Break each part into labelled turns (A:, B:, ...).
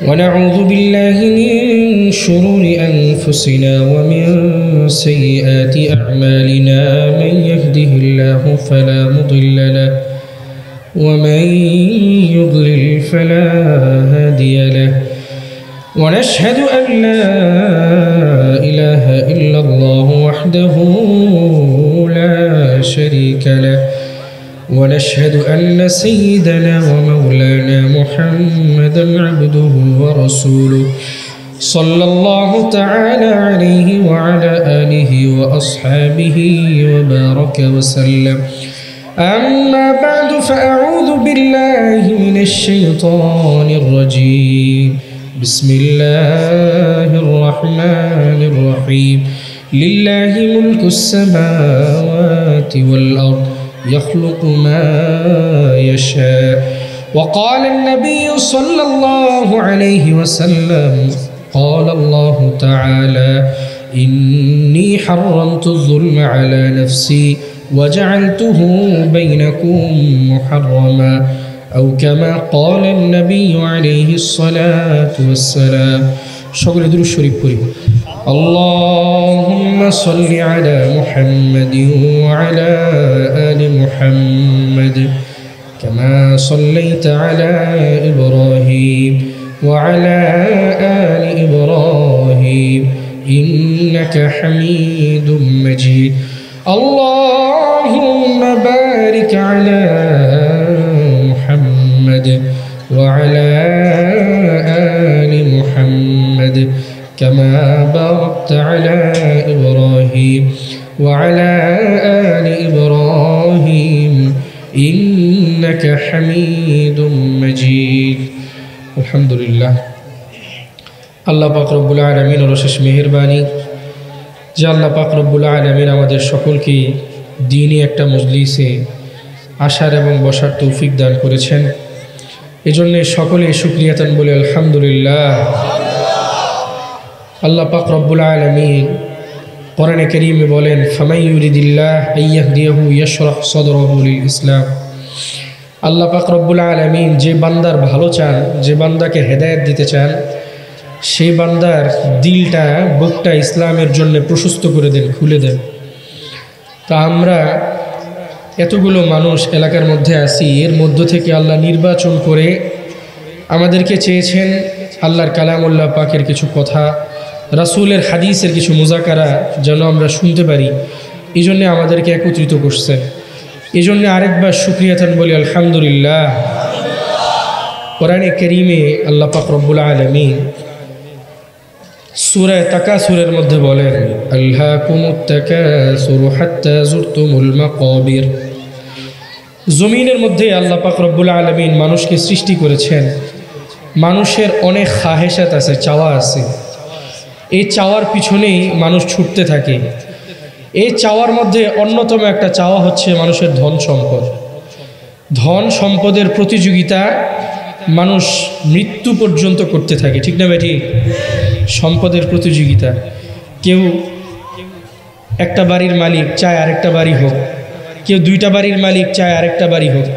A: ونعوذ بالله من شرور أنفسنا ومن سيئات أعمالنا من يهده الله فلا مضل له ومن يضلل فلا هادي له ونشهد أن لا إله إلا الله وحده لا شريك له ونشهد أن سيدنا ومولانا محمدا عبده ورسوله صلى الله تعالى عليه وعلى آله وأصحابه وبارك وسلم. أما بعد فأعوذ بالله من الشيطان الرجيم. بسم الله الرحمن الرحيم. لله ملك السماوات والأرض يخلق ما يشاء. وقال النبي صلى الله عليه وسلم قال الله تعالى إني حرمت الظلم على نفسي وجعلته بينكم محرما أو كما قال النبي عليه الصلاة والسلام. شكرا درود الشريف পড়ি। اللهم صل على محمد وعلى آل محمد كما صليت على إبراهيم وعلى آل إبراهيم إنك حميد مجيد. اللهم بارك على محمد وعلى آل محمد كما باركت على إبراهيم وعلى آل إبراهيم إنك حميد مجيد. الحمد لله. আল্লাহ পাক রব্বুল আলামিন এর অশেষ মেহেরবানি যে আল্লাহ পাক রব্বুল আলামিন আমাদের সকলকে দ্বীনি একটা মজলিসে আসার এবং বসার তৌফিক দান করেছেন। এজন্য সকলে শুকরিয়াতান বলে আলহামদুলিল্লাহ। আল্লাহ পাক রব্বুল আলামিন কোরআনে কারীমে বলেন ফামান ইউরিদিল্লাহ আইয়াহদিয়াহু ইয়াশরাহ সাদরাহু লিল ইসলাম। আল্লাহ পাক রব্বুল আলামিন যে বান্দার ভালো চান, যে বান্দাকে হেদায়েত দিতে চান, সেই বান্দার দিলটা, বুকটা ইসলামের জন্য প্রশস্ত করে দেন, খুলে দেন। তা আমরা এতগুলো মানুষ এলাকার মধ্যে আছি, এর মধ্য থেকে আল্লাহ নির্বাচন করে আমাদেরকে চেয়েছেন আল্লাহর কালামুল্লাহ পাকের কিছু কথা, রাসূলের হাদিসের কিছু মুজাকারা যেন আমরা শুনতে পারি। এই জন্যে আমাদেরকে একত্রিত করছেন। এই জন্যে আরেকবার শুকরিয়াতান বলি আলহামদুলিল্লাহ। কোরআনে কারীমে আল্লাহ পাক রব্বুল আলামিন সূরা তাকাসুরের মধ্যে বলেন আলহাকুমুত তাকাসুরু হাত্তা যুরতুমুল মাকাবির। জমিনের মধ্যে আল্লাহ পাক রব্বুল আলামিন মানুষকে সৃষ্টি করেছেন। মানুষের অনেক খাহেশাত আছে, চাওয়া আছে। এই চাওয়ার পিছনেই মানুষ ছুটতে থাকে। এই চাওয়ার মধ্যে অন্যতম একটা চাওয়া হচ্ছে মানুষের ধন সম্পদ। ধন সম্পদের প্রতিযোগিতা মানুষ মৃত্যু পর্যন্ত করতে থাকে, ঠিক না বেঠিক? সম্পদের প্রতিযোগিতা। কেউ একটা বাড়ির মালিক চায় আরেকটা বাড়ি হোক, কেউ দুইটা বাড়ির মালিক চায় আরেকটা বাড়ি হোক,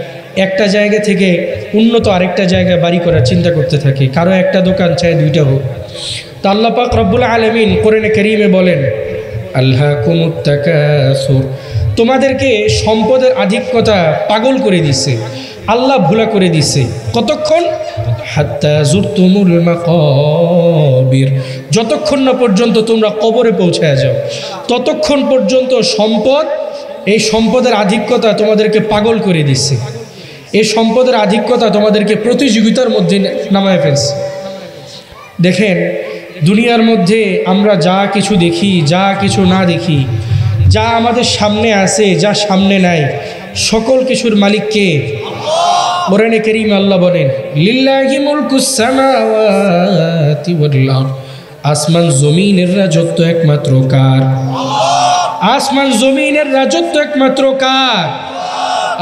A: একটা জায়গা থেকে উন্নত আরেকটা জায়গায় বাড়ি করার চিন্তা করতে থাকে, কারো একটা দোকান চায় দুইটা হোক। তা আল্লাহ পাক রব্বুল আলামিন কোরআনে কারীমে বলেন আলহাকুমুত তাকাসুর, তোমাদেরকে সম্পদের আধিক্যতা পাগল করে দিছে, আল্লাহ ভোলা করে দিছে। কতক্ষণ? হাত্তা যুরতুমুল মাকাবির, যতক্ষণ না পর্যন্ত তোমরা কবরে পৌঁছায় যাও, ততক্ষণ পর্যন্ত সম্পদ, এই সম্পদের আধিক্যতা তোমাদেরকে পাগল করে দিছে। এই সম্পদের আধিক্যতা তোমাদেরকে প্রতিযোগিতার মধ্যে নামায় ফেলছে। দেখেন, দুনিয়ার মধ্যে আমরা যা কিছু দেখি, যা কিছু না দেখি, যা আমাদের সামনে আছে, যা সামনে নাই, সকল কিছুর মালিক কে? কোরআনে কারীমে আল্লাহ বলেন লিল্লাহি মুলকুস সামাওয়াতি ওয়াল আরদ, আসমান জমিনের রাজত্ব একমাত্র কার? আসমান জমিনের রাজত্ব একমাত্র কার?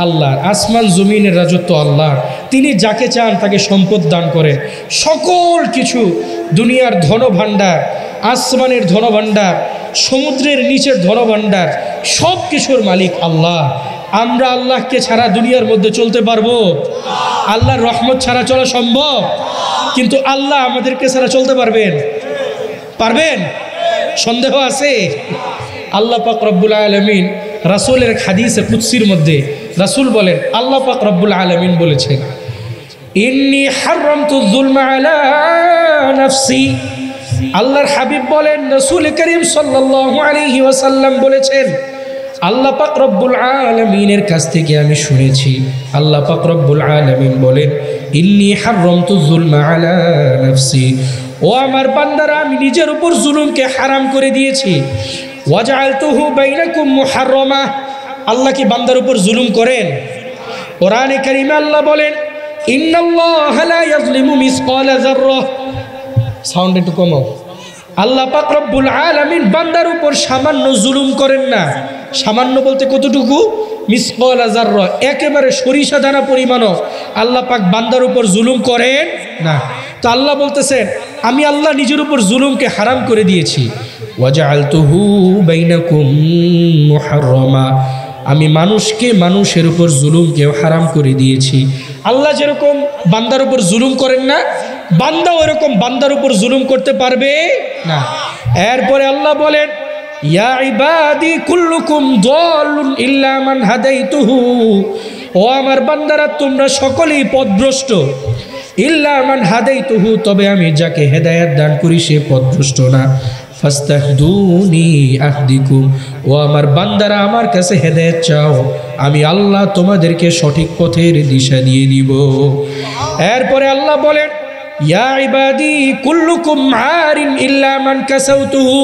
A: আল্লাহর। আসমান জমিনের রাজত্ব আল্লাহ। তিনি যাকে চান তাকে সম্পদ দান করেন। সকল কিছু, দুনিয়ার ধনভাণ্ডার, আসমানের ধনভাণ্ডার, সমুদ্রের নিচের ধনভাণ্ডার, সব কিছুর মালিক আল্লাহ। আমরা আল্লাহকে ছাড়া দুনিয়ার মধ্যে চলতে পারবো? আল্লাহর রহমত ছাড়া চলা সম্ভব? কিন্তু আল্লাহ আমাদেরকে ছাড়া চলতে পারবেন? পারবেন? সন্দেহ আছে? আল্লাহ পাক রব্বুল আলামিন রাসূলের হাদিসে কুদসির মধ্যে রাসূল বলেন, আল্লাহ পাক রব্বুল আলামিন বলেছেন, ইন্নী হারামতু যুলমা আলা নাফসি। আল্লাহর হাবিব বলেন, রাসূল করিম সাল্লাল্লাহু আলাইহি ওয়াসাল্লাম বলেছেন, আল্লাহ পাক রব্বুল আলামিনের কাছ থেকে আমি শুনেছি, আল্লাহ পাক রব্বুল আলামিন বলেন, ইন্নী হারামতু যুলমা আলা নাফসি, ও আমার বান্দারা, আমি নিজের উপর জুলুমকে হারাম করে দিয়েছি। ওয়াজআলতুহু বাইনাকুম মুহাররামা। আল্লাহ কি বান্দার উপর জুলুম করেন? কোরআনে কারিমে আল্লাহ বলেন, ইন্নাল্লাহা লা ইয়াজলিমু মিসকালা যাররা। সাউন্ড একটু কমাও। আল্লাহ পাক রব্বুল আলামিন বান্দার উপর সামান্য জুলুম করেন না। সামান্য বলতে কতটুকু? মিসকালা যাররা, একেবারে সরিষা দানা পরিমাণও আল্লাহ পাক বান্দার উপর জুলুম করেন না। তো আল্লাহ বলতেছেন, আমি আল্লাহ নিজের উপর জুলুমকে হারাম করে দিয়েছি। ওয়াজআলতুহু বাইনাকুম মুহাররামা, আমি মানুষের উপর জুলুমকেও হারাম করে দিয়েছি। আল্লাহ যেরকম বান্দার উপর জুলুম করেন না, বান্দাও এরকম বান্দার উপর জুলুম করতে পারবে না। এরপরে আল্লাহ বলেন, ইয়া ইবাদি কুল্লুকুম দাল্লুন ইল্লা মান হাদাইতুহু। ও আমার বান্দারা, তোমরা সকলেই পথভ্রষ্ট। ইল্লা মান হাদাইতুহু, তবে আমি যাকে হেদায়েত দান করি সে পথভ্রষ্ট না। ফাস্তাহদুনি আহদিকুম। ও আমার বান্দারা, আমার কাছে হেদায়েত চাও, আমি আল্লাহ তোমাদেরকে সঠিক পথের দিশা দিয়ে দিব। এরপরে আল্লাহ বলেন, ইয়া ইবাদি কুল্লুকুম আরিন ইল্লা মান কাসাউতুহু।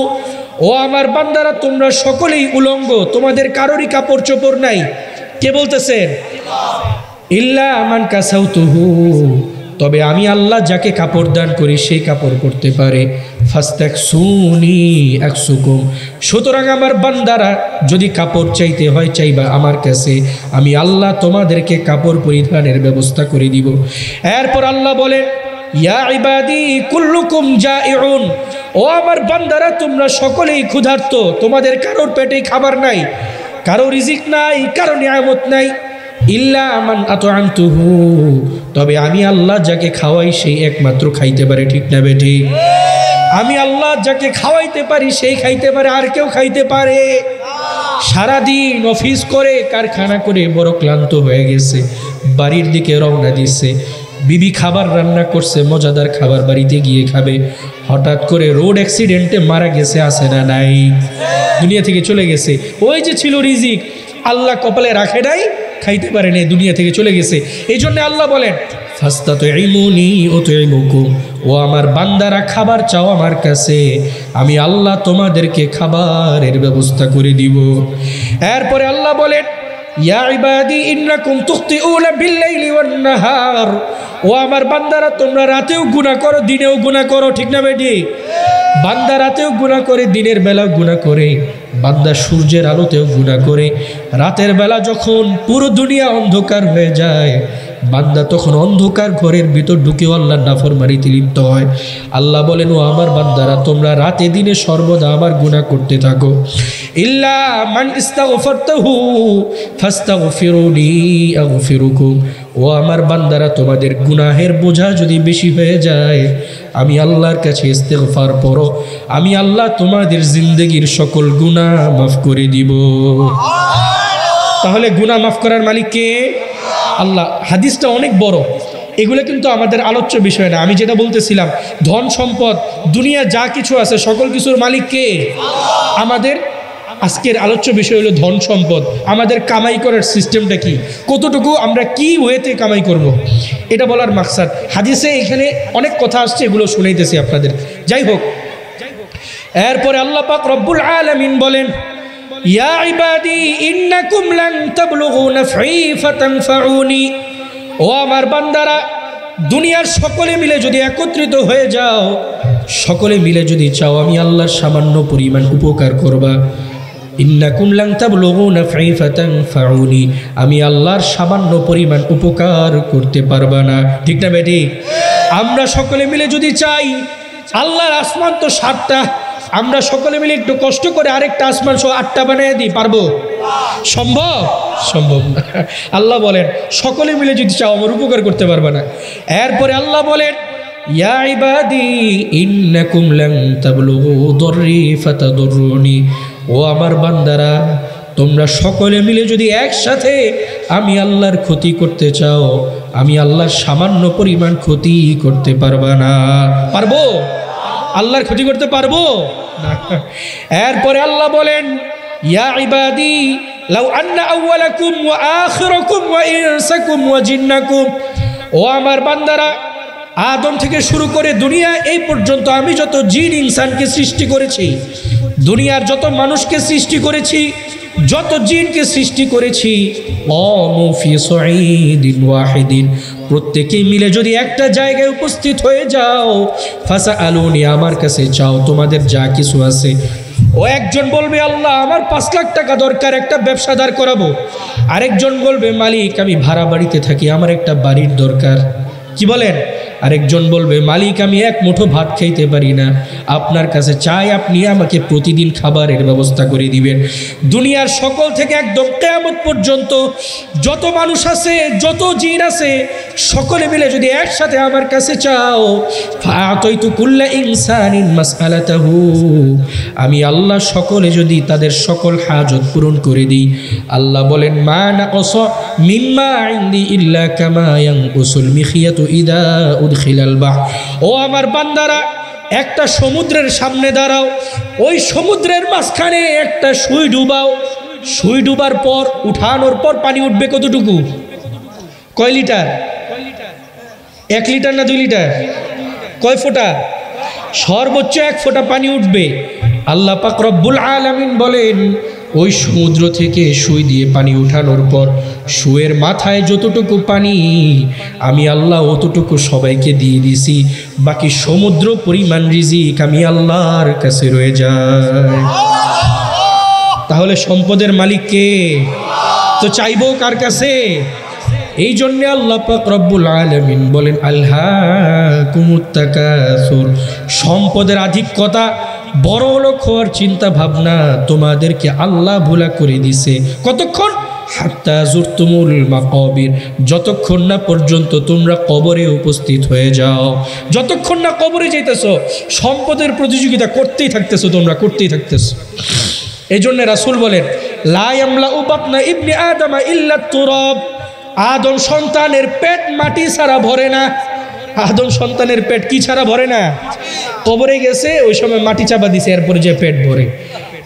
A: ও আমার বান্দারা, তোমরা সকলেই উলঙ্গ, তোমাদের কারোরই কাপড় চোপড় নাই। কে বলতেছেন? ইল্লা মান কাসাউতুহু, তবে আমি আল্লাহ যাকে কাপড় দান করি সেই কাপড় পরতে পারে। ফাস্তাকসুনি আকসুকুম। সুতরাং আমার বান্দারা, যদি কাপড় চাইতে হয় চাইবা আমার কাছে, আমি আল্লাহ তোমাদেরকে কাপড় পরিধানের ব্যবস্থা করে দিব। এরপর আল্লাহ বলে, ইয়া ইবাদি কুল্লুকুম জাইউন। ও আমার বান্দারা, তোমরা সকলেই ক্ষুধার্ত, তোমাদের কারোর পেটে খাবার নাই, কারো রিজিক নাই, কারো নিয়ামত নাই। ইল্লা মান আতআমতুহু, তবে আমি আল্লাহ যাকে খাওয়াই সেই একমাত্র খাইতে পারে। ঠিক না বেঠি? আমি আল্লাহ যাকে খাওয়াইতে পারি সেই খাইতে পারে, আর কেউ খাইতে পারে? সারাদিন অফিস করে, কারখানা করে বড় ক্লান্ত হয়ে গেছে, বাড়ির দিকে রওনা দিচ্ছে। বিবি খাবার রান্না করছে, মজাদার খাবার বাড়িতে গিয়ে খাবে। হঠাৎ করে রোড অ্যাক্সিডেন্টে মারা গেছে, আছে না নাই? দুনিয়া থেকে চলে গেছে। ওই যে ছিল রিজিক, আল্লাহ কপালে রাখে নাই, খাইতে পারে না, দুনিয়া থেকে চলে গেছে। এই জন্য আল্লাহ বলেন, ফাস্তাতুইমুনি উতইমুকুম। ও আমার বান্দারা, খাবার চাও আমার কাছে, আমি আল্লাহ তোমাদেরকে খাবারের ব্যবস্থা করে দিব। এরপরে আল্লাহ বলেন, ইয়া ইবাদি ইন্নাকুম তুখতিউনা বিল্লাইলি ওয়ান নাহার। ও আমার বান্দারা, তোমরা রাতেও গুনাহ করো, দিনেও গুনাহ করো। ঠিক না বেটি? বান্দা রাতেও গুনাহ করে, দিনের বেলাও গুনাহ করে। বান্দা সূর্যের আলোতেও গুনাহ করে। রাতের বেলা যখন পুরো দুনিয়া অন্ধকার হয়ে যায়, বান্দা তখন অন্ধকার ঘরের ভিতর ঢুকেও আল্লাহর নাফরমানিতে লিপ্ত হয়। আল্লাহ বলেন, ও আমার বান্দারা, তোমরা রাতে দিনে সর্বদা আমার গুনাহ করতে থাকো। ইল্লা মান ইস্তাগফারতাহু ফাস্তাগফিরুনি আগফিরুকুম। ও আমার বান্দারা, তোমাদের গুনাহের বোঝা যদি বেশি হয়ে যায়, আমি আল্লাহর কাছে ইস্তেগফার পড়ো, আমি আল্লাহ তোমাদের জিন্দেগির সকল গুনাহ মাফ করে দিব। তাহলে গুনাহ মাফ করার মালিক কে? আল্লাহ। হাদিসটা অনেক বড়, এগুলো কিন্তু আমাদের আলোচ্য বিষয় না। আমি যেটা বলতেছিলাম, ধন সম্পদ দুনিয়া যা কিছু আছে সকল কিছুর মালিক কে? আমাদের আজকের আলোচ্য বিষয় হলো ধন সম্পদ। আমাদের কামাই করার সিস্টেমটা কি, কতটুকু আমরা কি ওয়েতে কামাই করব, এটা বলার মাকসাদ। হাদিসে এখানে অনেক কথা আসছে, এগুলো শুনাইতেছি আপনাদের। যাই হোক, এরপরে আল্লাহ পাক রব্বুল আলামিন বলেন, ইয়া ইবাদি ইন্নাকুম লান তাবলুগু নাফঈ ফাতানফাউনি। ও আমার বান্দারা, দুনিয়ার সকলে মিলে যদি একত্রিত হয়ে যাও, সকলে মিলে যদি চাও আমি আল্লাহর সামান্য পরিমাণ উপকার করবা, ইন্নাকুম লান তাবলুগু নাফঈ ফাতানফাউনি, আমি আল্লাহর সামান্য পরিমাণ উপকার করতে পারবা না। ঠিক না বেটি? আমরা সকলে মিলে যদি চাই, আল্লাহর আসমান তো 7টা, আমরা সকলে মিলে একটু কষ্ট করে আরেকটা আসমান সহ 8টা বানিয়ে দিই, পারবো? সম্ভব? সম্ভব না। আল্লাহ বলেন, সকলে মিলে যদি চাও আমার উপকার করতে পারবে না। এরপরে আল্লাহ বলেন, ইয়া ইবাদি ইন্নাকুম লান তাবলুগু দররি ফাতাদুরুনি, ও আমার বান্দারা, তোমরা সকলে মিলে যদি একসাথে আমি আল্লাহর ক্ষতি করতে চাও, আমি আল্লাহর সামান্য পরিমাণ ক্ষতি করতে পারবা না। পারবো? আল্লাহর ক্ষতি করতে পারবো না। এরপরে আল্লাহ বলেন, ইয়া ইবাদি লাউ আন্না আউওয়ালাকুম ওয়া আখিরাকুম ওয়া ইনসাকুম ওয়া জিন্নাকুম, ও আমার বান্দারা, আদম থেকে শুরু করে দুনিয়া এই পর্যন্ত আমি যত জিন ইনসানকে সৃষ্টি করেছি, দুনিয়ার যত মানুষকে সৃষ্টি করেছি, যত জিনকে সৃষ্টি করেছি, প্রত্যেকেই মিলে যদি একটা জায়গায় উপস্থিত হয়ে যাও, ফাসআলুনি, আমার কাছে চাও, তোমাদের যা কিছু আছে। ও একজন বলবে, আল্লাহ আমার 5 লাখ টাকা দরকার, একটা ব্যবসা দাঁড় করাবো। আরেকজন বলবে, মালিক আমি ভাড়া বাড়িতে থাকি, আমার একটা বাড়ির দরকার। কি বলেন? আরেকজন বলবে, মালিক আমি এক মুঠো ভাত খাইতে পারি না, আপনার কাছে চাই আপনি আমাকে প্রতিদিন খাবারের ব্যবস্থা করে দিবেন। দুনিয়ার সকল থেকে একদম কিয়ামত পর্যন্ত যত মানুষ আছে, যত জিন আছে, সকলে মিলে যদি একসাথে আমার কাছে চাও, ফাআতাইতু কুল্লা ইনসানিন মাসআলাতাহু, আমি আল্লাহ সকলে যদি তাদের সকল হাজত পূরণ করে দিই, আল্লাহ বলেন, মা নাকাসা মিম্মা ইনদি ইল্লা কামা ইয়ানকুসুল মিখিয়াতু ইদা উদখিলাল বাহর। ও আমার বান্দারা, একটা সমুদ্রের সামনে দাঁড়াও, ওই সমুদ্রের মাঝখানে একটা সুই ডুবাও, সুই ডুবার পর উঠানোর পর পানি উঠবে কতটুকু? কয় লিটার? 1 লিটার না 2 লিটার? কয় ফোঁটা? সর্বোচ্চ 1 ফোঁটা পানি উঠবে। আল্লাহ পাক রব্বুল আলামিন বলেন, ওই সমুদ্র থেকে সুই দিয়ে পানি উঠানোর পর সুয়ের মাথায় যতটুকু পানি, আমি আল্লাহ অতটুকু সবাইকে দিয়ে দিছি, বাকি সমুদ্র পরিমাণ রিজিক আমি আল্লাহর কাছে রয়ে যায়। তাহলে সম্পদের মালিক কে? তো চাইবো কার কাছে? এই জন্য আল্লাহ পাক রব্বুল আলামিন বলেন, আলহাকুমুত তাকাসুর, সম্পদের আধিক্যতা, বড় লোক হওয়ার চিন্তা ভাবনা তোমাদেরকে আল্লাহ ভোলা করে দিছে। কতক্ষণ? হাত্তা জুরতুমুল মাকাবির, যতক্ষণ না পর্যন্ত তোমরা কবরে উপস্থিত হয়ে যাও। যতক্ষণ না কবরে যাইতেছো, সম্পদের প্রতিযোগিতা করতেই থাকতেছো, তোমরা করতেই থাকতেছো। এই জন্য রাসূল বলেন, লা ইয়ামলাউ বাতনা ইবনি আদম ইল্লা তুরাব, আদম সন্তানের পেট মাটি ছাড়া ভরে না। আদম সন্তানের পেট কি ছাড়া ভরে না? কবরে গেছে, ওই সময় মাটি চাপা দিছে, এরপরে যে পেট ভরে।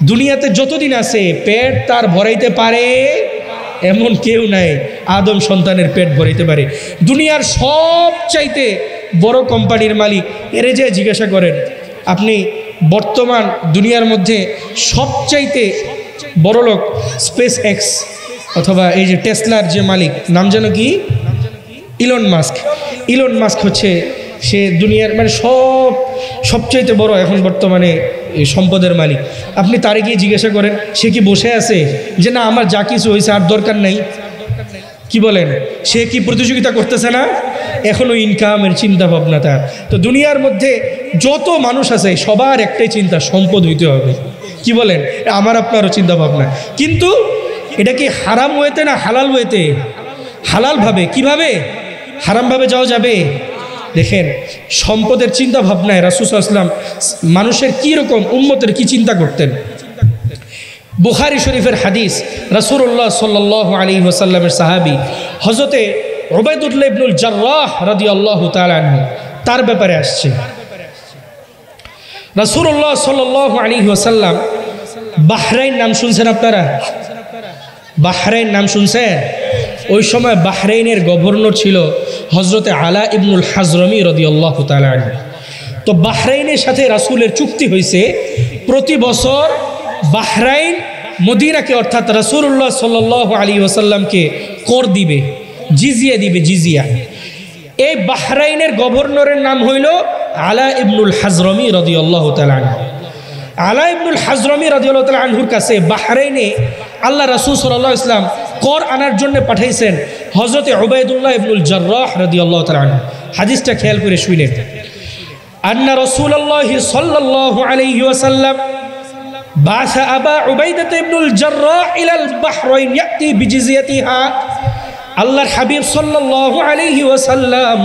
A: দুনিয়াতে যতদিন আছে পেট তার ভরাইতে পারে এমন কেউ নাই আদম সন্তানের পেট ভরাইতে পারে। দুনিয়ার সব চাইতে বড় কোম্পানির মালিক, এরে যে জিজ্ঞাসা করেন, আপনি বর্তমান দুনিয়ার মধ্যে সবচাইতে বড় লোক স্পেস এক্স অথবা এই যে টেসলার যে মালিক, নাম যেন কি? Elon Musk. ইলন মাস্ক হচ্ছে সে দুনিয়ার মানে সবচাইতে বড় এখন বর্তমানে সম্পদের মালিক। আপনি তারে গিয়ে জিজ্ঞাসা করেন, সে কি বসে আছে যে না আমার যা কিছু হয়েছে আর দরকার নাই? কি বলেন? সে কি প্রতিযোগিতা করতেছে না? এখনো ইনকামের চিন্তা ভাবনা তার। তো দুনিয়ার মধ্যে যত মানুষ আছে সবার একটাই চিন্তা, সম্পদ হইতে হবে। কি বলেন? আমার আপনারও চিন্তা ভাবনা। কিন্তু এটা কি হারাম ওয়েতে না হালাল ওয়েতে? হালাল ভাবে। কিভাবে? হারাম ভাবে যাওয়া যাবে? দেখেন সম্পদের চিন্তা ভাবনায় রাসূল সাল্লাল্লাহু আলাইহি ওয়াসাল্লাম মানুষের কি রকম, উম্মতের কি চিন্তা করতেন। বুখারী শরীফের হাদিস, রাসূলুল্লাহ সাল্লাল্লাহু আলাইহি ওয়াসাল্লামের সাহাবী হযরতে উবাইদুল্লাহ ইবনুল জাররাহ রাদিয়াল্লাহু তাআলা আনহু, তার ব্যাপারে আসছে। রাসূলুল্লাহ সাল্লাল্লাহু আলাইহি ওয়াসাল্লাম, বাহরাইন নাম শুনছেন আপনারা? বাহরাইন নাম শুনছেন? ওই সময় বাহরাইনের গভর্নর ছিল হযরতে আলা ইবনুল হাজরমি রাদিয়াল্লাহু তাআলা আনহু। তো বাহরাইনের সাথে রাসূলের চুক্তি হয়েছে, প্রতি বছর বাহরাইন মদিনাকে অর্থাৎ রাসূলুল্লাহ সাল্লাল্লাহু আলাইহি ওয়াসাল্লামকে কর দিবে, জিজিয়া দিবে, জিজিয়া। এই বাহরাইনের গভর্নরের নাম হইল আলা ইবনুল হাজরমি রাদিয়াল্লাহু তাআলা আনহু। আলা ইবনুল হাজরমি রাদিয়াল্লাহু তাআলা আনহুর কাছে বাহরাইনে আল্লাহ রাসূল সাল্লাল্লাহু আলাইহি ওয়াসাল্লাম কর আনার জন্য পাঠাইছেন হযরতে উবাইদুল্লাহ ইবনুল জাররাহ রাদিয়াল্লাহু তাআলা আনহু। হাদিসটা খেয়াল করে শুনেন। আন্না রাসূলুল্লাহ সাল্লাল্লাহু আলাইহি ওয়াসাল্লাম বাসা আবা উবাইদা ইবনুল জাররাহ ইলাল বাহরাইন ইয়াতি বিজিজিয়াতিহা। আল্লাহর হাবিব সাল্লাল্লাহু আলাইহি ওয়াসাল্লাম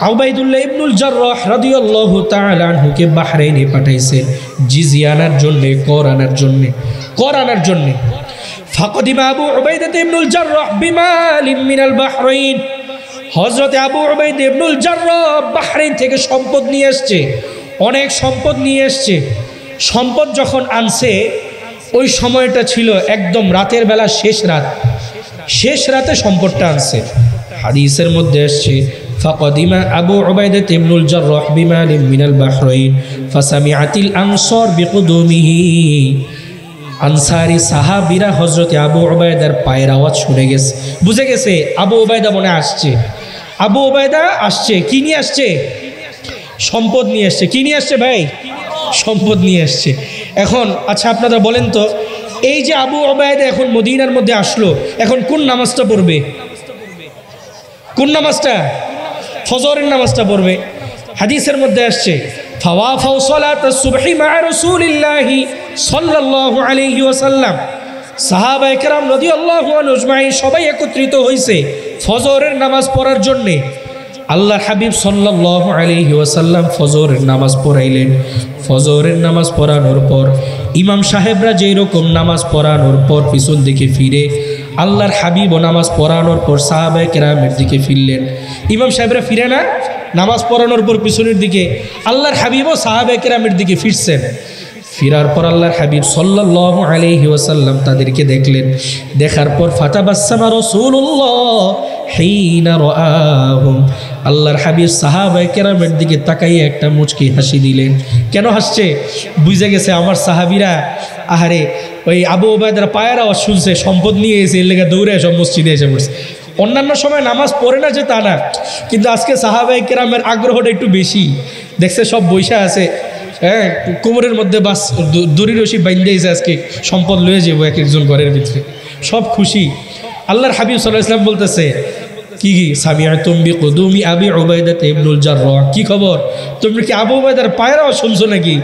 A: উবাইদুল্লাহ ইবনুল জাররাহ রাদিয়াল্লাহু তাআলা আনহুকে বাহরাইনে পাঠাইছেন জিজিয়া আনার জন্য, কর আনার জন্য। ফাকদিমা আবু উবাইদা ইবনুল জাররাহ বিমালিন মিনাল বাহরাইন। হযরত আবু উবাইদা ইবনুল জাররাহ বাহরাইন থেকে সম্পদ নিয়ে আসছে, অনেক সম্পদ নিয়ে আসছে। সম্পদ যখন আনছে ওই সময়টা ছিল একদম রাতের বেলা, শেষ রাতে সম্পদটা আনছে। হাদিসের মধ্যে আসছে ফাকদিমা আবু উবাইদা ইবনুল জাররাহ বিমালিন মিনাল বাহরাইন ফাসামিআতিল আনসার বিকুদুমিহি। আনসারি সাহাবীরা হযরত আবু উবাইদার পায়ের আওয়াজ শুনে গেছে, বুঝে গেছে আবু উবাইদা মনে আসছে। আবু উবাইদা আসছে, কি নিয়ে আসছে? সম্পদ নিয়ে আসছে। কি নিয়ে আসছে ভাই? সম্পদ নিয়ে আসছে। এখন আচ্ছা আপনারা বলেন তো, এই যে আবু উবাইদা এখন মদিনার মধ্যে আসলো, এখন কোন নামাজটা পড়বে? কোন নামাজটা? ফজরের নামাজটা পড়বে। হাদিসের মধ্যে আসছে ফাওয়াফাউ সালাতাস সুবহি মা রাসূলিল্লাহি সাল্লাল্লাহু আলাইহি ওয়াসাল্লাম। সাহাবায়ে কেরাম রাদিয়াল্লাহু আনহুম আজমাইন সবাই একত্রিত হয়েছে ফজরের নামাজ পড়ার জন্যে। আল্লাহর হাবিব সাল্লাল্লাহু আলাইহি ওয়াসাল্লাম ফজরের নামাজ পড়াইলেন। ফজরের নামাজ পড়ানোর পর ইমাম সাহেবরা যেই রকম নামাজ পড়ানোর পর পিছন দিকে ফিরে, আল্লাহর হাবিবও নামাজ পড়ানোর পর সাহাবায়ে কেরামের দিকে ফিরলেন। ইমাম সাহেবরা ফিরে না, নামাজ পড়ানোর পর পিছনের দিকে, আল্লাহর হাবিবও সাহাবায়ে কেরামের দিকে ফিরছেন। ফিরার পর আল্লাহর হাবিব সাল্লাল্লাহু আলাইহি ওয়াসাল্লাম তাদেরকে দেখলেন। দেখার পর ফাতাবাসসামা রাসূলুল্লাহ হিনা রাআহুম। আল্লাহর হাবিব সাহাবায়ে কেরামের দিকে তাকাইয়ে একটা মুচকি হাসি দিলেন। কেন হাসছে? বুঝে গেছে আমার সাহাবীরা আহারে ওই আবু উবাইদার পায়ের আওয়াজ শুনছে, সম্পদ নিয়ে এসে এর লেগে দৌড়ে সব মসজিদে এসে পড়ছে। অন্যান্য সময় নামাজ পড়ে না যে তা না, কিন্তু আজকে সাহাবায়ে কেরামের আগ্রহটা একটু বেশি। দেখছে সব বৈশা আছে, হ্যাঁ, কোমরের মধ্যে বাস দড়ি রশি বাইন্ধাইছে, আজকে সম্পদ লয়ে যাবো এক একজন ঘরের ভিতরে, সব খুশি। আল্লাহর হাবিব সাল্লাল্লাহু আলাইহি ওয়াসাল্লাম বলতেছে কি সামিআতুম বিকুদুমি আবি উবাইদা ইবনুল জাররাহ। কি খবর, তুমি কি আবু উবাইদার পায়ের আওয়াজ শুনছো নাকি?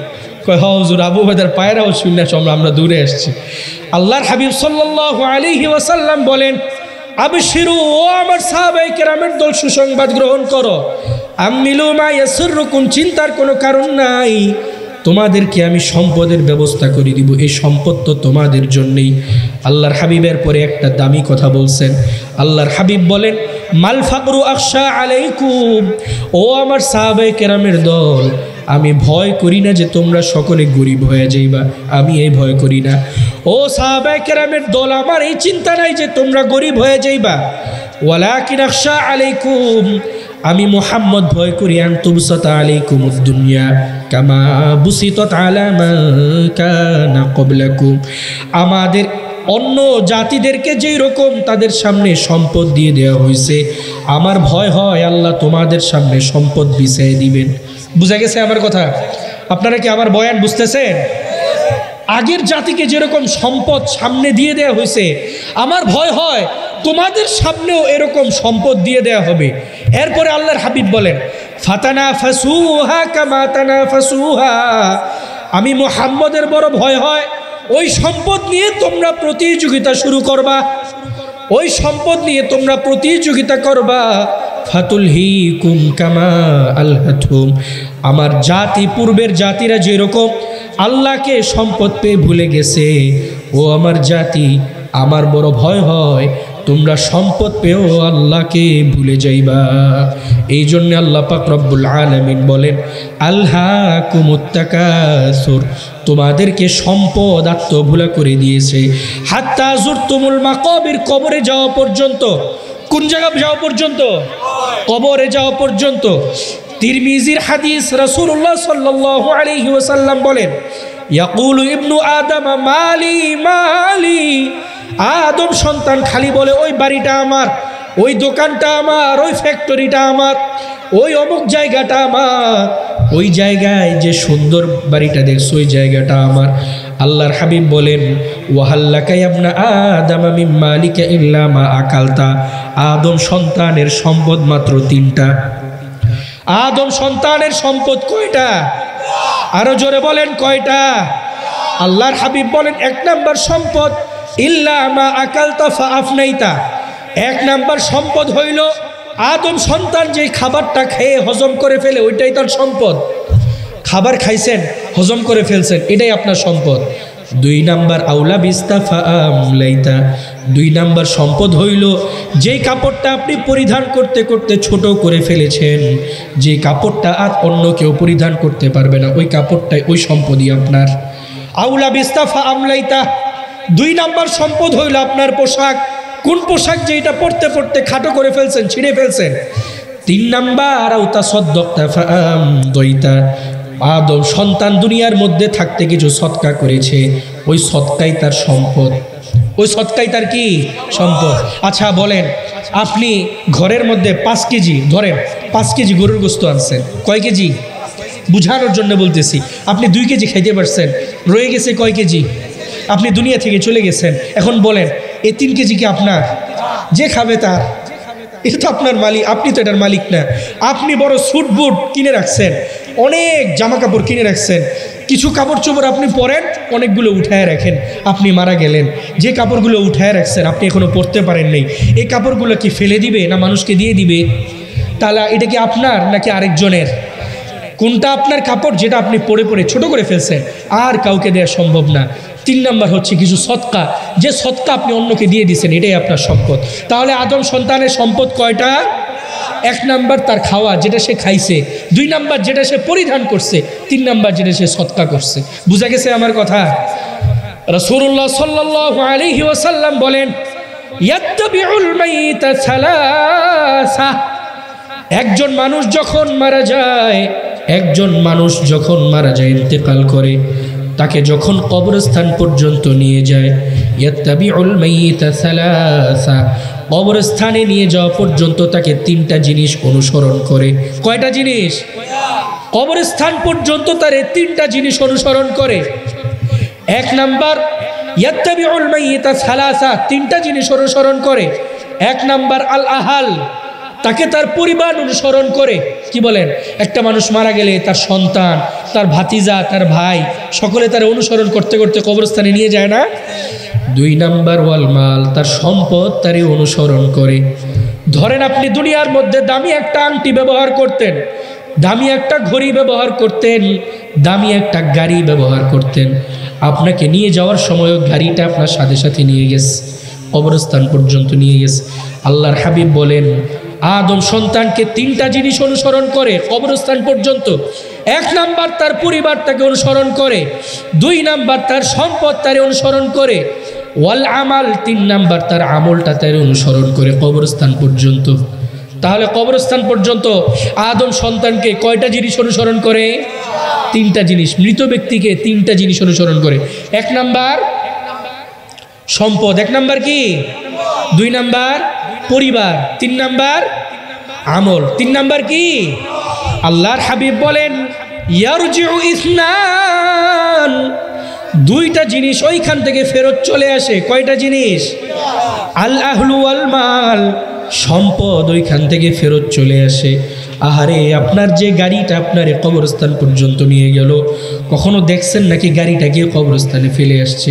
A: কয় হ্যাঁ হুজুর, আবু উবাইদার পায়ের আওয়াজ শুনে আমরা দৌড়ে আসছি। আল্লাহর হাবিব সাল্লাল্লাহু আলাইহি ওয়াসাল্লাম বলেন আবশিরু, ও আমার সাহাবায়ে কেরামের দল, সুসংবাদ গ্রহণ করো। আমিলু মা ইয়াসুরুকুম, চিন্তার কোনো কারণ নাই, তোমাদেরকে আমি সম্পদের ব্যবস্থা করে দিব, এই সম্পদ তো তোমাদের জন্যই। আল্লাহর হাবিবের পরে একটা দামি কথা বলছেন। আল্লাহর হাবিব বলেন মাল ফাকরু আখশা আলাইকুম, ও আমার সাহাবায়ে কেরামের দল, আমি ভয় করি না যে তোমরা সকলে গরিব হয়ে যাইবা, আমি এই ভয় করি না। ও সাহাবায়ে কেরামের দল, আমার এই চিন্তা নাই যে তোমরা গরিব হয়ে যাইবা। ওয়ালাকিন আখশা আলাইকুম, আমি মুহাম্মদ ভয় করি আন তুবসাতা আলাইকুমুদ দুনিয়া কামা বুসিতাত আলা মান কানা ক্বাবলাকুম, আমাদের অন্য জাতিদেরকে যেই রকম তাদের সামনে সম্পদ দিয়ে দেওয়া হয়েছে, আমার ভয় হয় আল্লাহ তোমাদের সামনে সম্পদ বিছিয়ে দিবেন। বুঝা গেছে আমার কথা? আপনারা কি আমার বয়ান বুঝতেছেন? আগের জাতিকে যেরকম সম্পদ সামনে দিয়ে দেওয়া হয়েছে, আমার ভয় হয় তোমাদের সামনেও এরকম সম্পদ দিয়ে দেওয়া হবে। এরপরে আল্লাহর হাবিব বলেন ফাতানাফাসুহা কামা তানাফাসুহা, আমি মুহাম্মদের বড় ভয় হয় ওই সম্পদ নিয়ে তোমরা প্রতিযোগিতা শুরু করবা, ওই সম্পদ নিয়ে তোমরা প্রতিযোগিতা করবা। ফাতুলহিকুম কামা আলহাতুম, আমার জাতি পূর্বের জাতিরা যেরকম আল্লাহকে সম্পদ পেয়ে ভুলে গেছে, ও আমার জাতি, আমার বড় ভয় হয় তোমরা সম্পদ পেয়েও আল্লাহকে ভুলে যাইবা। এই জন্য আল্লাহ পাক রব্বুল আলামিন বলেন আলহাকুমুত তাকাসুর, তোমাদেরকে সম্পদ আত্মভুলা করে দিয়েছে। হাত্তা যুরতুমুল মাকাবির, কবরে যাওয়া পর্যন্ত। কোন জায়গায় যাওয়া পর্যন্ত? কবরে যাওয়া পর্যন্ত। তিরমিজির হাদিস, রাসূলুল্লাহ সাল্লাল্লাহু আলাইহি ওয়াসাল্লাম বলেন ইয়াকুলু ইবনু আদম মালি মালি, আদম সন্তান খালি বলে ওই বাড়িটা আমার, ওই দোকানটা আমার, ওই ফ্যাক্টরিটা আমার, ওই অমুক জায়গাটা আমার, ওই জায়গায় যে সুন্দর বাড়িটা দেখছো ওই জায়গাটা আমার। আল্লাহর হাবিব বলেন ওয়াহাল্লাকা ইবনা আদম মিন মালিকা ইল্লা মা আকালতা, আদম সন্তানের সম্পদ মাত্র 3টা। আদম সন্তানের সম্পদ কয়টা? আরো জোরে বলেন কয়টা? আল্লাহর হাবিব বলেন 1 নাম্বার সম্পদ ইল্লা মা আকালতা ফা আফনাইতা, 1 নাম্বার সম্পদ হইল আদম সন্তান যে খাবারটা খেয়ে হজম করে ফেলে ওইটাই তার সম্পদ। খাবার খাইছেন, হজম করে ফেলছেন, এটাই আপনার সম্পদ। 2 নাম্বার আউলা বিস্তাফা আমলাইতা, 2 নাম্বার সম্পদ হইল যেই কাপড়টা আপনি পরিধান করতে করতে ছোট করে ফেলেছেন, যে কাপড়টা আর অন্য কেউ পরিধান করতে পারবে না, ওই কাপড়টাই ওই সম্পদই আপনার। আউলা বিস্তাফা আমলাইতা, 2 নাম্বার সম্পদ হইল আপনার পোশাক। কোন পোশাক যেটা পরতে পরতে খাটো করে ফেলছেন, ছিঁড়ে ফেলছেন। 3 নাম্বার আউতা সদ্দক্তা দইতা, আদম সন্তান দুনিয়ার মধ্যে থাকতে কিছু সৎকা করেছে, ওই সৎকাই তার সম্পদ, ওই সৎকাই তার কি সম্পদ। আচ্ছা বলেন, আপনি ঘরের মধ্যে 5 কেজি, ধরেন 5 কেজি গরুর গোস্ত আনছেন, কয় কেজি? বুঝানোর জন্য বলতেছি। আপনি 2 কেজি খাইতে পারছেন, রয়ে গেছে কয় কেজি? আপনি দুনিয়া থেকে চলে গেছেন। এখন বলেন এই 3 কেজি কি আপনার? যে খাবে তার, এটা তো আপনার মালিক, আপনি তো এটার মালিক না। আপনি বড় স্যুট বুট কিনে রাখছেন, অনেক জামা কাপড় কিনে রাখছেন, কিছু কাপড় চোপড় আপনি পরেন, অনেকগুলো উঠায় রাখেন। আপনি মারা গেলেন, যে কাপড়গুলো উঠায় রাখছেন আপনি এখনো পরতে পারেন নাই, এই কাপড়গুলো কি ফেলে দিবে না মানুষকে দিয়ে দিবে? তাহলে এটা কি আপনার নাকি আরেকজনের? কোনটা আপনার কাপড় যেটা আপনি পরে পরে ছোট করে ফেলছেন, আর কাউকে দেওয়া সম্ভব না। 3 নাম্বার হচ্ছে কিছু সৎকা, যে সৎকা আপনি অন্যকে দিয়ে দিচ্ছেন, এটাই আপনার সম্পদ। তাহলে আদম সন্তানের সম্পদ কয়টা? 1 নাম্বার তার খাওয়া, যেটা সে খাইছে। 2 নাম্বার যেটা সে পরিধান করছে। 3 নাম্বার যেটা সে সৎকা করছে। বুঝা গেছে আমার কথা? রাসূলুল্লাহ সাল্লাল্লাহু আলাইহি ওয়াসাল্লাম বলেন, ইয়াত্তাবিউল মাইতা সালাসা, একজন মানুষ যখন মারা যায়, ইন্তেকাল করে, তাকে যখন কবরস্থান পর্যন্ত নিয়ে যায়, ইয়াত্তাবিউল মাইতা সালাসা, কবরস্থানে নিয়ে যাওয়া পর্যন্ত তাকে 3টা জিনিস অনুসরণ করে। কয়টা জিনিস? কবরস্থান পর্যন্ত তারে 3টা জিনিস অনুসরণ করে। 1 নাম্বার ইয়াত্তাবিউল মাইতা সালাসা, 3টা জিনিস অনুসরণ করে। 1 নাম্বার আল আহাল, তাকে তার পরিবার অনুসরণ করে। কি বলেন? একটা মানুষ মারা গেলে তার সন্তান, তার ভাতিজা, তার ভাই, সকলে তার অনুসরণ করতে করতে কবরস্থানে নিয়ে যায় না? 2 নাম্বার ওয়াল মাল, তার সম্পদ তারই অনুসরণ করে। ধরেন আপনি দুনিয়ার মধ্যে দামি একটা আংটি ব্যবহার করতেন, দামি একটা ঘড়ি ব্যবহার করতেন, দামি একটা গাড়ি ব্যবহার করতেন, আপনাকে নিয়ে যাওয়ার সময় গাড়িটা আপনার সাথে সাথে নিয়ে গেছে, কবরস্থান পর্যন্ত নিয়ে গেছে। আল্লাহর হাবিব বলেন আদম সন্তানকে 3টা জিনিস অনুসরণ করে কবরস্থান পর্যন্ত। 1 নাম্বার তার পরিবার তাকে অনুসরণ করে, 2 নাম্বার তার সম্পদ তারে অনুসরণ করে, ওয়াল আমাল, 3 নাম্বার তার আমলটা তারে অনুসরণ করে কবরস্থান পর্যন্ত। তাহলে কবরস্থান পর্যন্ত আদম সন্তানকে কয়টা জিনিস অনুসরণ করে? 3টা জিনিস। মৃত ব্যক্তিকে 3টা জিনিস অনুসরণ করে। 1 নাম্বার সম্পদ, 1 নাম্বার কি? 2 নাম্বার পরিবার, 3 নাম্বার আমল, 3 নাম্বার কি? আল্লাহর হাবিব বলেন ইয়ারজিউ ইসনান, 2টা জিনিস ওইখান থেকে ফেরত চলে আসে। কয়টা জিনিস? আল আহলু ওয়াল মাল, সম্পদ ওইখান থেকে ফেরত চলে আসে। আহারে, আপনার যে গাড়িটা আপনার কবরস্থান পর্যন্ত নিয়ে গেল, কখনো দেখছেন নাকি গাড়িটাকে কবরস্থানে ফেলে আসছে?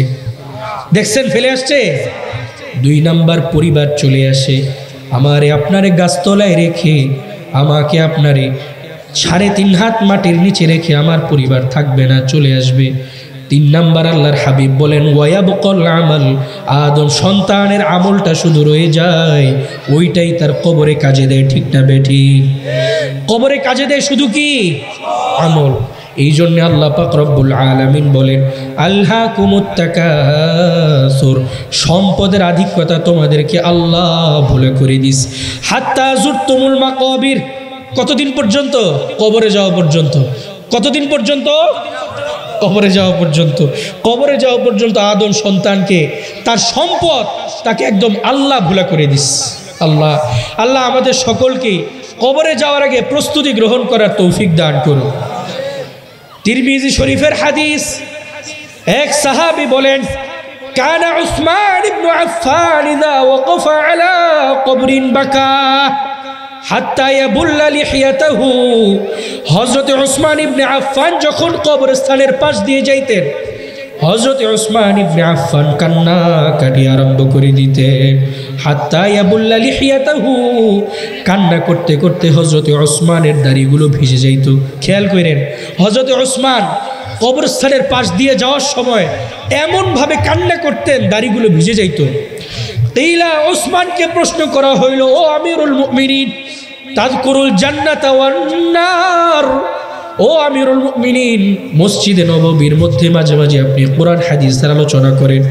A: দেখছেন ফেলে আসছে? 2 নাম্বার পরিবার চলে আসে। আমারে আপনারে গাছতলায় রেখে, আমাকে আপনারে 3.5 হাত মাটির নিচে রেখে আমার পরিবার থাকবে না, চলে আসবে। 3 নাম্বার আল্লাহর হাবিব বলেন ওয়ায়াবকাল আমাল, আদম সন্তানের আমলটা শুধু রয়ে যায়, ওইটাই তার কবরে কাজে দেয়। ঠিক না বেঠিক? কবরে কাজে দেয় শুধু কি? আমল। এই জন্য আল্লাহ পাক রব্বুল আলামিন বলেন আলহাকুমুত তাকাসুর, সম্পদের আধিক্যতা তোমাদেরকে আল্লাহ ভুলে করে দিস। হাত্তা যুরতুমুল মাকাবির, কতদিন পর্যন্ত? কবরে যাওয়া পর্যন্ত। কতদিন পর্যন্ত? কবরে যাওয়া পর্যন্ত। কবরে যাওয়া পর্যন্ত আদম সন্তানকে তার সম্পদ তাকে একদম আল্লাহ ভুলে করে দিস। আল্লাহ আল্লাহ আমাদের সকলকে কবরে যাওয়ার আগে প্রস্তুতি গ্রহণ করার তৌফিক দান করুন। তিরমিজি শরীফের হাদিস, এক সাহাবী বলেন কানা উসমান ইবনে আফফান ইযা ওয়াকাফা আলা কবরিন বাকা হাত্তা ইয়াবুল্লা লিহিয়াতাহু, হযরত উসমান ইবনে আফফান যখন কবরস্থানের পাশ দিয়ে যাইতেন, হযরত উসমান ইবনে আফফান কান্না কাটি আরম্ভ করে দিতেন, হাত্তা ইয়াবুল্লা লিহিয়াতাহু, কান্না করতে করতে হযরত ওসমানের দাড়িগুলো ভিজে যাইত। খেয়াল করেন, হযরত ওসমান কবরস্থানের পাশ দিয়ে যাওয়ার সময় এমনভাবে কান্না করতেন দাড়িগুলো ভিজে যাইত। কিলা, ওসমানকে প্রশ্ন করা হইল, ও আমিরুল মুমিনিন, তাযকুরুল জান্নাতা ওয়ান নার, ও আমিরুল মুমিনিন, মসজিদে নববীর মধ্যে মাঝে মাঝে আপনি কোরআন হাদিসের আলোচনা করেন।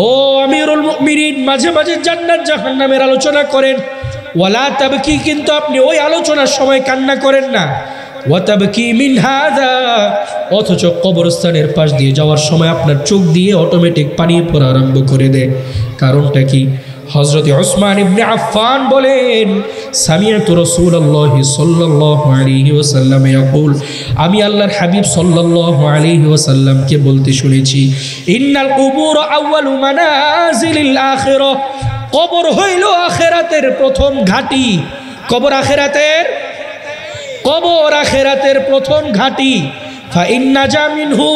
A: ও আমিরুল মুমিনিন, মাঝে মাঝে জান্নাত জাহান্নামের আলোচনা করেন। ওয়ালা তাবকি, কিন্তু আপনি ওই আলোচনার সময় কান্না করেন না। ওয়াতাবকি মিন হাযা, অথচ কবরস্থানের পাশ দিয়ে যাওয়ার সময় আপনার চোখ দিয়ে অটোমেটিক পানি পড়া আরম্ভ করে দেয়। কারণটা কি? হযরত ওসমান ইবনে আফফান বলেন, সামিআতু রাসূলুল্লাহ সাল্লাল্লাহু আলাইহি ওয়াসাল্লাম ইয়াকুল, আমি আল্লাহর হাবিব সাল্লাল্লাহু আলাইহি ওয়াসাল্লামকে বলতে শুনেছি, ইন্নাল কুবুর আউয়ালু মানাজিলিল আখিরাহ, কবর হইল আখিরাতের প্রথম ঘাঁটি। কবর আখিরাতের প্রথম ঘাঁটি। ফা ইন্না জামিনহু,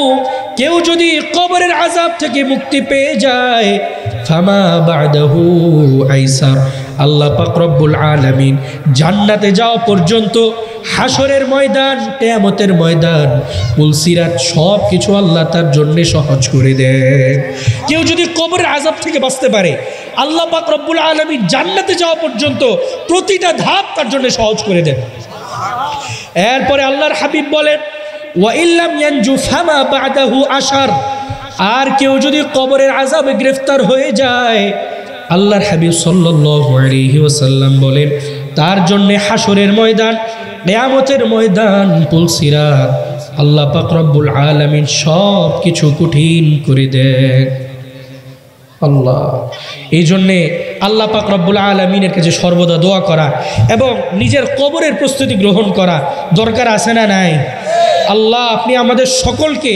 A: কেউ যদি কবরের আযাব থেকে মুক্তি পেয়ে যায়, ফামা বা'দাহু আইসার, আল্লাহ পাক রব্বুল আলামিন জান্নাতে যাওয়া পর্যন্ত, হাসরের ময়দান, কিয়ামতের ময়দান, পুলসিরাত, সব কিছু আল্লাহ তার জন্য সহজ করে দেন। কেউ যদি কবরের আযাব থেকে বাঁচতে পারে, আল্লাহ পাক রব্বুল আলামিন জান্নাতে যাওয়া পর্যন্ত প্রতিটা ধাপ তার জন্য সহজ করে দেন। এরপরে আল্লাহর হাবিব বলেন, ওয়া ইল্লাম ইয়ানজু ফামা বা'দাহু আশার, আর কেউ যদি কবরের আযাবে গ্রেফতার হয়ে যায়, আল্লাহর হাবিব সাল্লাল্লাহু আলাইহি ওয়াসাল্লাম বলেন, তার জন্য হাসরের ময়দান, কিয়ামতের ময়দান, পুলসিরাত, আল্লাহ পাক রব্বুল আলামিন সব কিছু কঠিন করে দেন। আল্লাহ, এই জন্যে আল্লাহ পাক রব্বুল আলামিনের কাছে সর্বদা দোয়া করা এবং নিজের কবরের প্রস্তুতি গ্রহণ করা দরকার আছে না নাই? আল্লাহ, আপনি আমাদের সকলকে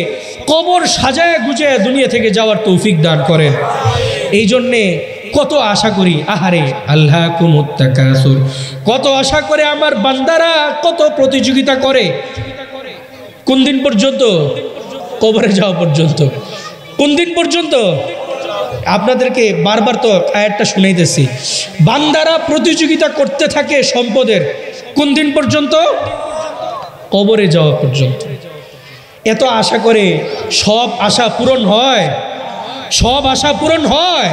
A: কবর সাজায় গুজায় দুনিয়া থেকে যাওয়ার তৌফিক দান করেন। এই জন্যে কত আশা করি, আহারে আল্লাহকুমুত তাকাসুর, কত আশা করে আমার বান্দারা কত প্রতিযোগিতা করে। কোন দিন পর্যন্ত? কবরে যাওয়া পর্যন্ত। কোন দিন পর্যন্ত? আপনাদেরকে বারবার তো আয়াতটা শুনাইতেছি, বান্দারা প্রতিযোগিতা করতে থাকে সম্পদের। কোন দিন পর্যন্ত? কবরে যাওয়া পর্যন্ত। এত আশা করে সব আশা পূরণ হয়? সব আশা পূরণ হয়?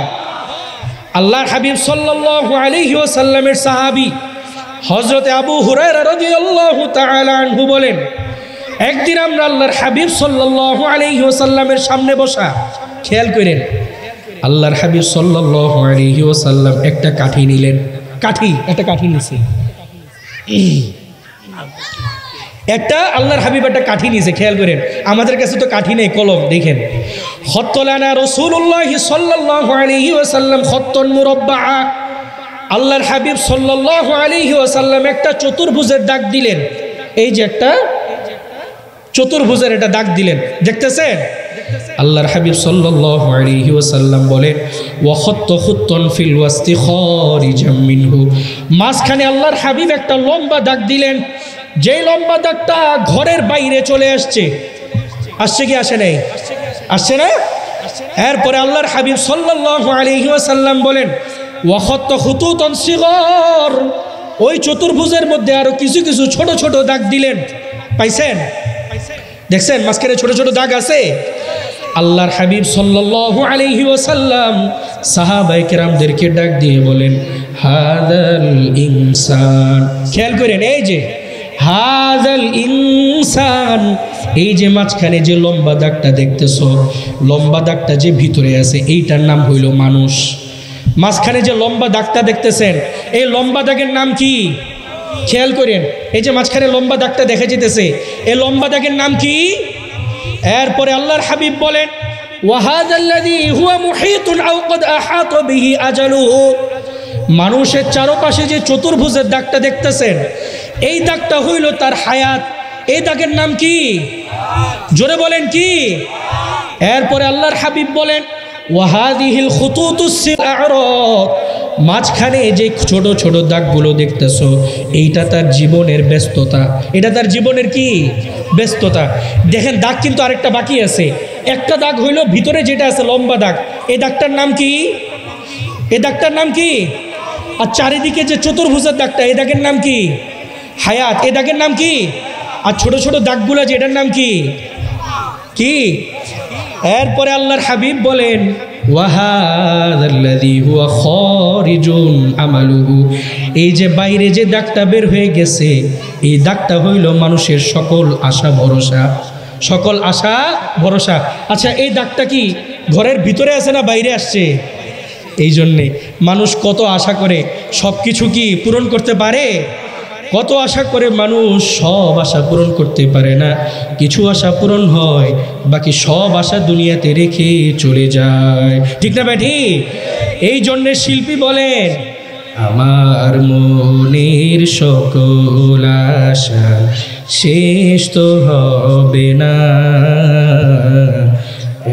A: আল্লাহর হাবিব সাল্লাল্লাহু আলাইহি ওয়াসাল্লামের সাহাবী হযরত আবু হুরায়রা রাদিয়াল্লাহু তাআলা আনহু বলেন, একদিন আমরা আল্লাহর হাবিব সাল্লাল্লাহু আলাইহি ওয়াসাল্লামের সামনে বসা। খেয়াল করেন, আল্লাহর হাবিব সাল্লাল্লাহু আলাইহি ওয়াসাল্লাম একটা কাঠি নিলেন। একটা কাঠি নিছে। আল্লাহর হাবিব একটা কাঠি নিয়েছে। খেয়াল করেন, আমাদের কাছে তো কাঠি নেই, কলম। দেখেন, খত্তলানা রাসূলুল্লাহ সাল্লাল্লাহু আলাইহি ওয়াসাল্লাম খত্তন মুরাব্বা। আল্লাহর হাবিব সাল্লাল্লাহু আলাইহি ওয়াসাল্লাম একটা চতুর্ভুজের দাগ দিলেন। এই যে একটা চতুর্ভুজের একটা দাগ দিলেন, দেখতেছেন? আল্লাহর হাবিব সাল্লাল্লাহু আলাইহি ওয়াসাল্লাম বলেন, ওয়া খাত্তা খুত্তান ফিল ওয়াসতি খারিজাম মিনহু, মাঝখানে আল্লাহর হাবিব একটা লম্বা দাগ দিলেন, যে লম্বা দাগটা ঘরের বাইরে চলে আসছে। আসছে কি আসে নাই? আসছে না? এরপরে আল্লাহর হাবিব সাল্লাল্লাহু আলাইহি ওয়াসাল্লাম বলেন, ওয়া খাত্তা খুতুতান সিগার, ওই চতুর্ভুজের মধ্যে আরো কিছু কিছু ছোট ছোট দাগ দিলেন। পাইছেন? দেখছেন মাঝখানে ছোট ছোট দাগ আছে? আল্লাহর হাবিব সাল্লাল্লাহু আলাইহি ওয়াসাল্লাম সাহাবায়ে কেরামদেরকে ডাক দিয়ে বলেন, হাযাল ইনসান। খেয়াল করেন, এই যে হাযাল ইনসান, এই যে মাঝখানে যে লম্বা দাগটা দেখতেছো, লম্বা দাগটা যে ভিতরে আছে, এইটার নাম হইল মানুষ। মাঝখানে যে লম্বা দাগটা দেখতেছেন, এই লম্বা দাগের নাম কি? খেয়াল করেন, এই যে মাঝখানে লম্বা দাগটা দেখা যেতেছে, এই লম্বা দাগের নাম কি? এরপরে আল্লাহর হাবিব বলেন, ওয়াহাদাল্লাযী হুয়া মুহীতুন আও ক্বাদ আহাতা বিহি আজালুহু, মানুষের চারপাশে যে চতুর্ভুজের দাগটা দেখতেছেন, এই দাগটা হইল তার হায়াত। এই দাগের নাম কি? জোরে বলেন কি? এরপরে আল্লাহর হাবিব বলেন, ওয়াহাদিহিল খুতুতুস সিগআরাত, মাঝখানে যে ছোট ছোট দাগগুলো দেখতেছো, এইটা তার জীবনের ব্যস্ততা। এটা তার জীবনের কি? ব্যস্ততা। দেখেন, দাগ কিন্তু আরেকটা বাকি আছে। একটা দাগ হইল ভিতরে যেটা আছে লম্বা দাগ, এই দাগটার নাম কি? এই দাগটার নাম কি? আর চারিদিকে যে চতুর্ভুজের দাগটা, এই দাগের নাম কি? হায়াত। এই দাগের নাম কি? আর ছোট ছোট দাগগুলো যে, এটার নাম কি? কি? এরপরে আল্লাহর হাবিব বলেন ওয়াহাদাল্লাযী হুয়া খারিজুন আমালুহু, এই যে বাইরে যে দাগটা বের হয়ে গেছে, এই দাগটা হইল মানুষের সকল আশা ভরসা, সকল আশা ভরসা। আচ্ছা, এই দাগটা কি ঘরের ভিতরে আছে না বাইরে আসছে? এই জন্যে মানুষ কত আশা করে, সব কিছু কি পূরণ করতে পারে? কত আশা করে মানুষ সব আশা পূরণ করতে পারে না। কিছু আশা পূরণ হয়, বাকি সব আশা দুনিয়াতে রেখে চলে যায়। ঠিক না ভাই? ঠিক। এই জন্যে শিল্পী বলেন আমার মনের সকল আশা শেষ তো হবে না,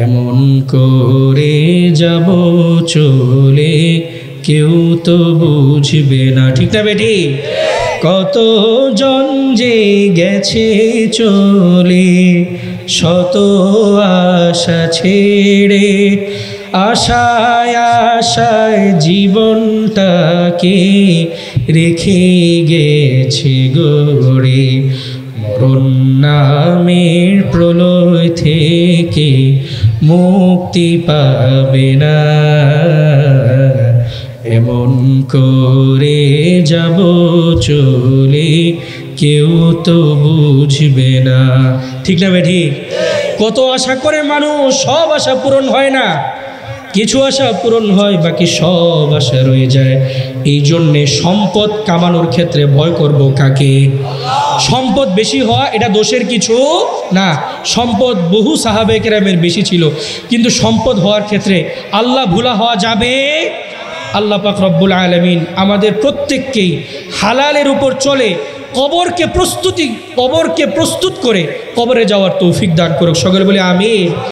A: এমন করে যাব চলে কেউ তো বুঝবে না। ঠিক না বেটি? কত জন যে গেছে চলে শত আশা ছেড়ে, আশায় আশায় জীবনটাকে রেখে গেছে গড়ে, মরণ নামের প্রলয় থেকে মুক্তি পাবে না, এমন করে যাব চলে কেউ তো বুঝবে না। ঠিক না বেঠি? কত আশা করে মানুষ, সব আশা পূরণ হয় না। কিছু আশা পূরণ হয়, বাকি সব আশা রয়ে যায়। এই জন্যে সম্পদ কামানোর ক্ষেত্রে ভয় করব কাকে? সম্পদ বেশি হওয়া এটা দোষের কিছু না। সম্পদ বহু সাহাবে কেরামের বেশি ছিল, কিন্তু সম্পদ হওয়ার ক্ষেত্রে আল্লাহ ভুলা হওয়া যাবে? আল্লাহ পাক রব্বুল আলামিন আমাদের প্রত্যেককেই হালালের উপর চলে কবরকে প্রস্তুত করে কবরে যাওয়ার তৌফিক দান করুক। সকলে বলে আমিন।